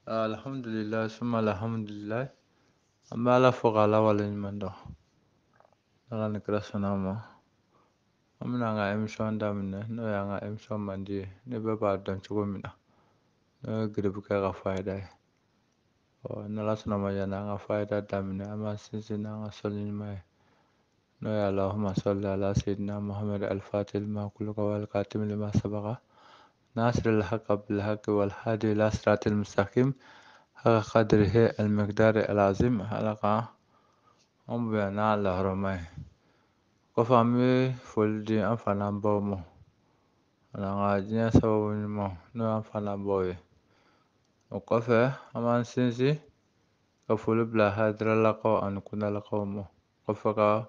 Alhamdulillah summa alhamdulillah. An bɛ Ala fo k'a la waleɲuman dɔn. Ala ni kira sɔnna a ma. An bɛna an ka émission daminɛ n'o y'an ka émission mandi ye. Ne bɛɛ b'a dɔn cogo min na. N'o ye Giribukɛ ka fayida ye. N'Ala sɔnna a ma yanni an ka fayida daminɛ an b'an sinsin n'an ka sɔli ɲuman ye. N'o ye Allahumma salli ala sayyidina Muhammad al-Fatih lima kulika wal khatim lima sabaqa. ناصر الحق بالحق والهادي إلى صراط المستقيم حق قدره المقدار العظيم حلقة an bɛ n'a lahɔrɔma ye kɔfɛ an bɛ foli di an fa n'an baw ma ani an ka diɲɛ sababu ɲuman n'o y'an fa n'an baw ye o kɔfɛ an b'an sinsin ka foli bila hadiralakaw ani kundalakaw ma kɔfɛ ka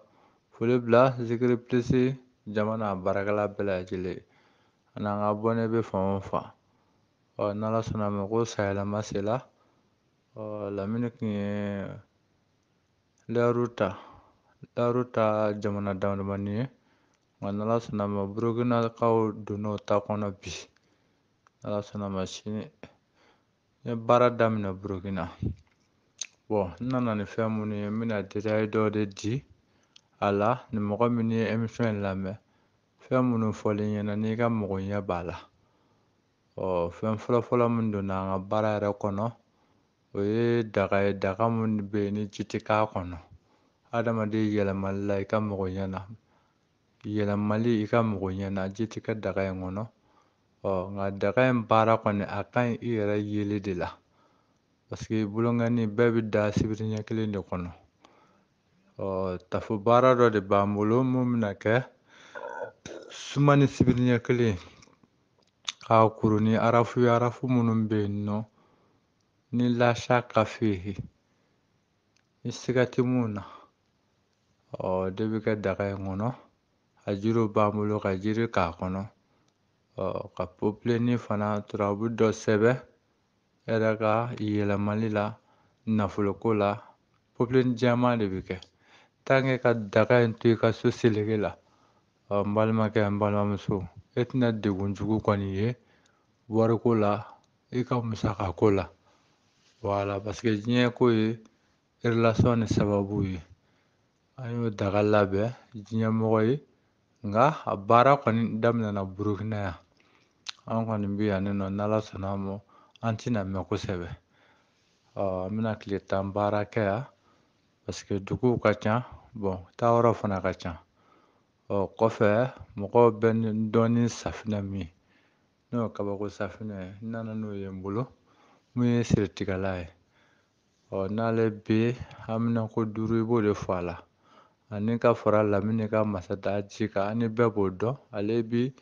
foli bila zikiri pilisi jamana baarakɛla bɛɛ lajɛlen ani an ka bɔnɛ bɛ fan o fan n'Ala sɔnna a ma ko sayɛlɛma sela Lamini tun ye lɛɛru ta jamana damadamani ye nka n'Ala sɔnna a ma Burukinakaw donna o ta kɔnɔ bi n'Ala sɔnna a ma sini n ye baara daminɛ Burukina n nana ni fɛn minnu ye n bɛna détail dɔw de di a la ni mɔgɔ min ye émission in lamɛn fɛn minnu fɔli ɲɛna n'i ka magoɲɛ b'a la fɛn fɔlɔfɔlɔ min donna an ka baara yɛrɛ kɔnɔ o ye daga ye daga minnu bɛ yen ni ji tɛ k'a kɔnɔ adamaden yɛlɛmali la i ka magoɲɛ na yɛlɛmali i ka magoɲɛ na ji tɛ kɛ daga in kɔnɔ nka daga in baara kɔni a ka ɲi i yɛrɛ yeli de la parce que boloŋani bɛɛ bɛ da sibiri ɲɛ kelen de kɔnɔ tafo baara dɔ de b'an bolo mun bɛna kɛ suma ni sibiri ɲɛ kelen k'a kuru ni arafu ye arafu minnu bɛ yen nɔ ni lasa ka fihi ni siga tɛ mun na de bɛ kɛ daga in kɔnɔ a jiriw b'an bolo ka jiri k'a kɔnɔ ka popilenni fana turabu dɔ sɛbɛn e yɛrɛ ka yɛlɛmali la nafoloko la popilenni jɛman de bɛ kɛ tant ka daga in to i ka so seleke la n balimakɛ n balimamuso e tɛna degun jugu kɔni ye wariko la i ka musakako la voilà parce que diɲɛ ko ye relation ni sababu ye an y'o daga labɛn diɲɛmɔgɔ ye nka a baara kɔni daminɛna Burukina yan an kɔni bɛ yan nɔ n'Ala sɔnna a ma an tɛna mɛn kosɛbɛ an bɛna tile 10 baara kɛ yan parce que duguw ka ca taayɔrɔ fana ka ca kɔfɛ mɔgɔw bɛ n dɔn ni safinɛ min ye n'o ye kabako safinɛ ye n nana n'o ye n bolo mun ye siritigɛla ye n'ale bɛ haminako 5 i b'o de fɔ a la ani ka fara Lamini ka masadaji kan an ni bɛɛ b'o dɔn ale bi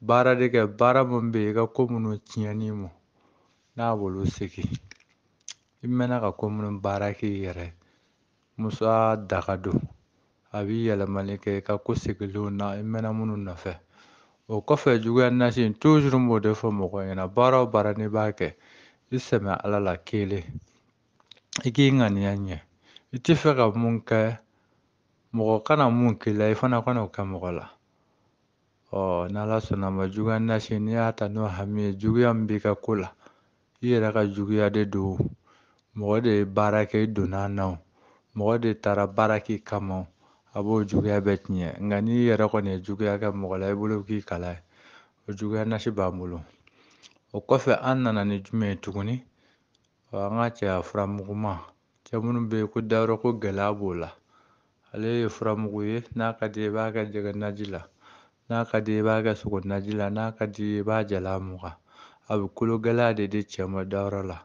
baara de kɛ baara min bɛ yen i ka ko minnu tiɲɛn'i ma n'a b'olu segin i mɛnna ka ko minnu baara k'i yɛrɛ ye musa daga don a bɛ yɛlɛmali kɛ i ka ko seginlenw na i mɛnna minnu nɔfɛ o kɔfɛ juguya nasi in toujours n b'o de fɔ mɔgɔw ɲɛna baara o baara n'i b'a kɛ i sɛmɛ Ala la kelen i k'i ŋaniya ɲɛ i tɛ fɛ ka mun kɛ mɔgɔ kana mun k'i la i fana kana o kɛ mɔgɔ la n'Ala sɔnna a ma juguya nasi n'i y'a ta n'o hami ye juguya min b'i ka ko la i yɛrɛ ka juguya de don mɔgɔ de ye baara kɛ i donna a na mɔgɔ de taara baara k'i kama a b'o juguya bɛɛ tiɲɛ nka n'i yɛrɛ kɔni ye juguya kɛ mɔgɔ la i bolo k'i kala ye o juguya nasi b'an bolo o kɔfɛ an nana ni jumɛn ye tuguni an ka cɛya furamuguma cɛ minnu bɛ yen ko dayɔrɔ ko gɛlɛya b'o la ale ye furamugu ye n'a ka di i b'a kɛ jɛgɛ naji la n'a ka di i b'a kɛ sogo naji la n'a ka di i b'a jala mugan a bɛ kolo gɛlɛya de di cɛ ma dayɔrɔ la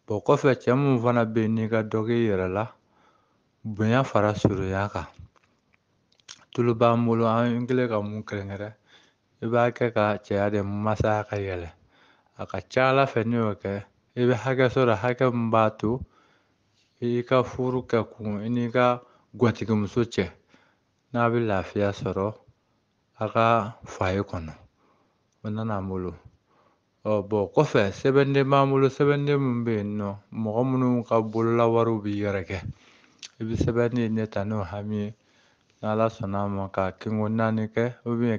kɔfɛ cɛ minnu fana bɛ yen n'i ka dɔ k'i yɛrɛ la bonya fara surunya kan tulu b'an bolo an kɛlen ka mun kɛrɛnkɛrɛn i b'a kɛ ka cɛya de masaya ka yɛlɛ a ka ca Ala fɛ n'i y'o kɛ i bɛ hakɛ sɔrɔ hakɛ min b'a to i ka furu kɛ kun i n'i ka gwatigimuso cɛ n'a bɛ lafiya sɔrɔ a ka foyer kɔnɔ o nana an bolo kɔfɛ sɛbɛnden b'an bolo sɛbɛnden min bɛ yen nɔ mɔgɔ minnu ka bololawariw bɛ yɛrɛkɛ i bɛ sɛbɛnden ne ta n'o hami ye n'Ala sɔnna a ma ka kinko 4 kɛ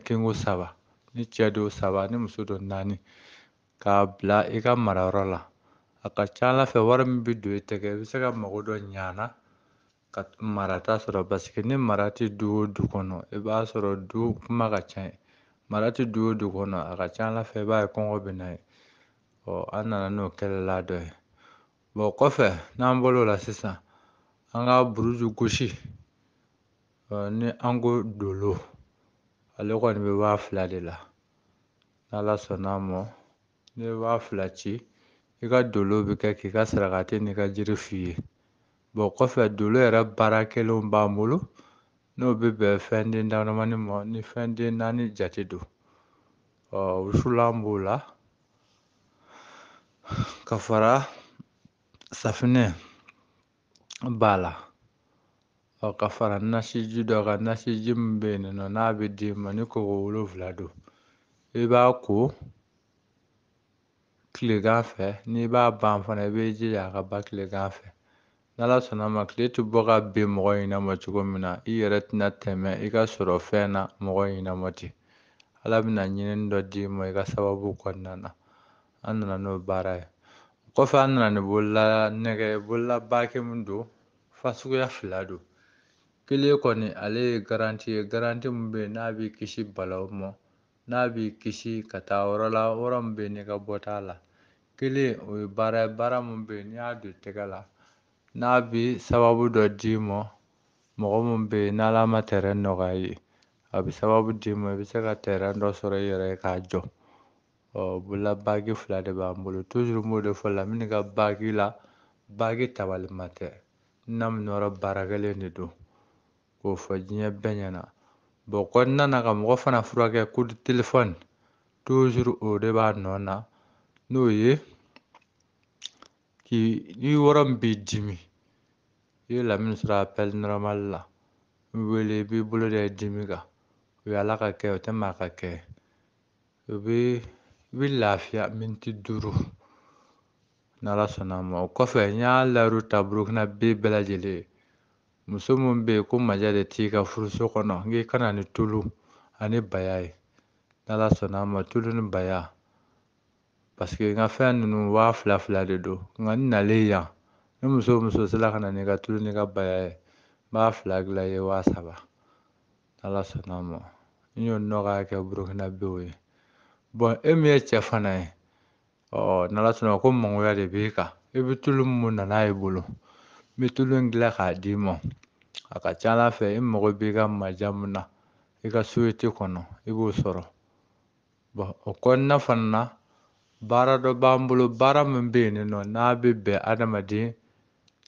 kinko 3 ni cɛ don 3 ni muso don 4 k'a bila i ka marayɔrɔ la a ka ca Ala fɛ wari min bɛ don i tɛgɛ i bɛ se ka mago dɔ ɲana ka mara t'a sɔrɔ basiki ni mara tɛ du o du kɔnɔ i b'a sɔrɔ du kuma ka ca yen mara tɛ du o du kɔnɔ a ka ca Ala fɛ i b'a ye kɔngɔ bɛ na yen an nana n'o kɛlɛla dɔ ye kɔfɛ n'an bɔr'o la sisan an ka buruju gosi ni an ko dolo ale kɔni bɛ 2000 de la n'Ala sɔnn'a ma n'i ye 2000 ci i ka dolo bɛ kɛ k'i ka sarakati n'i ka jiri f'i ye kɔfɛ dolo yɛrɛ baara kelenw b'an bolo n'o bɛ bɛn fɛn den damadamani ma ni fɛn den 4 jate don wusulan b'o la ka fara safinɛ b'a la ka fara nasiji dɔ kan nasiji min bɛ yen nɔ n'a bɛ d'i ma ni koko 7 don i b'a ko tilegan fɛ n'i b'a ban fana i b'i jija a ka ban tilegan fɛ n'Ala sɔnn'a ma tile tɛ bɔ ka bin mɔgɔ ɲɛnama cogo min na i yɛrɛ tɛna tɛmɛ i ka sɔrɔ fɛn na mɔgɔ ɲɛnama ten Ala bɛna ɲinini dɔ d'i ma i ka sababu kɔnɔna na an nana n'o baara ye kɔfɛ an nana ni bolola baaki min don fasuguya 2 don kelen kɔni ale ye garanti ye garanti min bɛ yen n'a b'i kisi balawu ma n'a b'i kisi ka taa yɔrɔ la yɔrɔ min bɛ yen n'i ka bɔ t'a la kelen o ye baara ye baara min bɛ yen n'i y'a don tɛgɛ la n'a bɛ sababu dɔ d'i ma mɔgɔ min bɛ yen n'Ala ma tɛrɛn nɔgɔya i ye a bɛ sababu d'i ma i bɛ se ka tɛrɛn dɔ sɔrɔ i yɛrɛ ye k'a jɔ bolola baagi 2 de b'an bolo toujours n b'o de fɔ Lamini ka baagi la baagi tabalima tɛ namunɔrɔ baara kelen de don k'o fɔ diɲɛ bɛɛ ɲɛna kɔnɔna na ka mɔgɔ fana furakɛ coup de téléphone toujours o de b'a nɔ na n'o ye ni yɔrɔ min b'i dimi i ye Lamini sɔrɔ appel normal la i wele i b'i bolo da i dimi kan o ye Ala ka kɛ o tɛ maa ka kɛ i bɛ lafiya miniti 5 n'Ala sɔnn'a ma o kɔfɛ n y'a layiru ta Burukina bɛɛ lajɛlen ye muso min bɛ yen ko maja de t'i ka furuso kɔnɔ n k'i kana ni tulu ani baya ye n'Ala sɔnn'a ma tulu ni baya parce que n ka fɛn ninnu 2000 de don nka n nalen yan ni muso o muso sera ka na n'i ka tulu n'i ka baya ye n b'a 2 gilan i ye 3000 n'Ala sɔnn'a ma n y'o nɔgɔya kɛ Burukina bɛɛ ye e min ye cɛ fana ye n'Ala sɔnna ko mangoya de b'i kan i bɛ tulu min na n'a y'i bolo n bɛ tulu in dilan k'a d'i ma a ka ca Ala fɛ i mago b'i ka maja min na i ka société kɔnɔ i b'o sɔrɔ o kɔnɔna fana na baara dɔ b'an bolo baara min bɛ yen nɔ n'a bɛ bɛn adamaden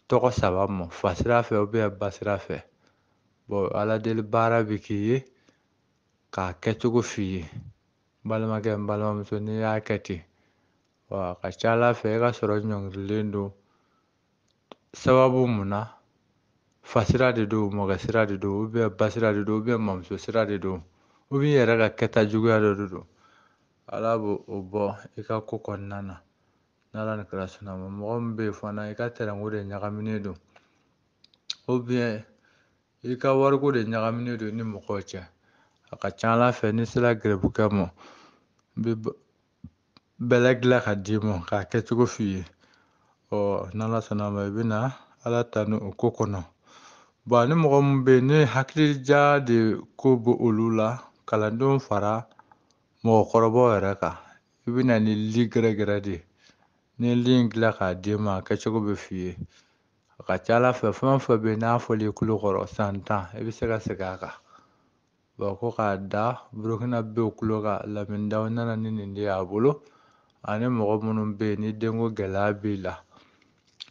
tɔgɔ 3 ma fa sira fɛ ba sira fɛ Ala deli baara bɛ k'i ye k'a kɛcogo f'i ye n balimakɛ n balimamuso n'i y'a kɛ ten a ka ca Ala fɛ i ka sɔrɔ ɲɔngirilen don sababu mun na fa sira de don mɔkɛ sira de don ba sira de don mɔmuso sira de don i yɛrɛ ka kɛta juguya dɔ de don Ala b'o bɔ i ka ko kɔnɔna na n'Ala ni kira sɔnna ma mɔgɔ min bɛ yen fana i ka tɛrɛnko de ɲagaminen don i ka wariko de ɲagaminen don i ni mɔgɔw cɛ a ka ca Ala fɛ n'i sera gɛrɛbukɛ ma n bɛ bɛlɛ dilan ka d'i ma k'a kɛcogo f'i ye n'Ala sɔnn'a ma i bɛ na Ala tanu o ko kɔnɔ ni mɔgɔ min bɛ yen ne hakilija de ko b'olu la kalandenw fara mɔgɔkɔrɔbaw yɛrɛ kan i bɛ na ni li gɛrɛgɛrɛ de ye ni li in dilan k'a d'i ma a kɛcogo bɛ f'i ye a ka ca Ala fɛ fɛn o fɛn bɛ yen n'a fɔli i tulo kɔrɔ san 10 i bɛ se ka segin a kan ko k'a da Burukina bɛɛ tulo kan Lamini Dawu nana ni nin de ye a bolo ani mɔgɔ minnu bɛ yen ni denko gɛlɛya b'i la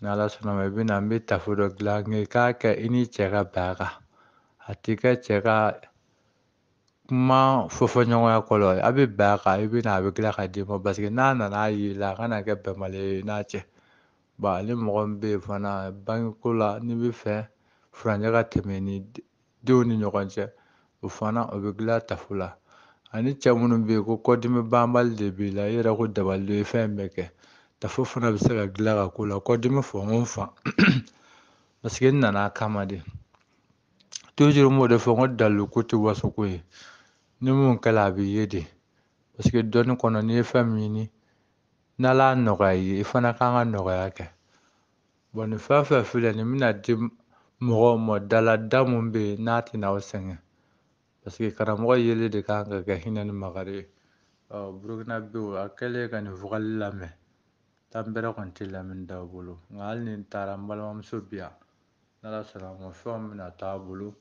n'Ala sɔnna ma i bɛ na n bɛ tafo dɔ dilan nka i k'a kɛ i ni cɛ ka bɛn a kan a tɛ kɛ cɛ ka kuma fɔfɔɲɔgɔnya kɔlɔ a bɛ bɛn a kan i bɛ na a bɛ tila ka d'i ma parce que n'a nana ye la a kana kɛ bɛnbaliya ye i n'a cɛ ni mɔgɔ min bɛ yen fana bangeko la n'i bɛ fɛ furancɛ ka tɛmɛ i ni denw ni ɲɔgɔn cɛ o fana o bɛ dilan tafo la ani cɛ minnu bɛ yen ko kɔdimi banbali de b'i la i yɛrɛ ko dabali don i fɛn bɛɛ kɛ tafo fana bɛ se ka dilan ka k'o la kɔdimi fan o fan parce que n nana a kama de toujours n b'o de fɔ n ko daluko tɛ wasoko ye ni mun kɛla a bɛ ye de parce que dɔnni kɔnɔ n'i ye fɛn min ɲini n'ala nɔgɔya i fana kan ka nɔgɔya kɛ. Nin fɛn fɛn filɛ nin bɛna di mɔgɔw ma dalada mun bɛ yen n'a tɛna aw sɛgɛn. Paseke karamɔgɔ yelen de kan ka kɛ hinɛ ni makari ye. Burukinabew a kɛlen ka nin fɔgali lamɛn, Tanbɛrɛ kɔni tɛ lamɛnni da u bolo. Nka hali ni n taara n balimamuso bi yan, n'Ala sɔnna a ma fɛnw bɛna taa a bolo.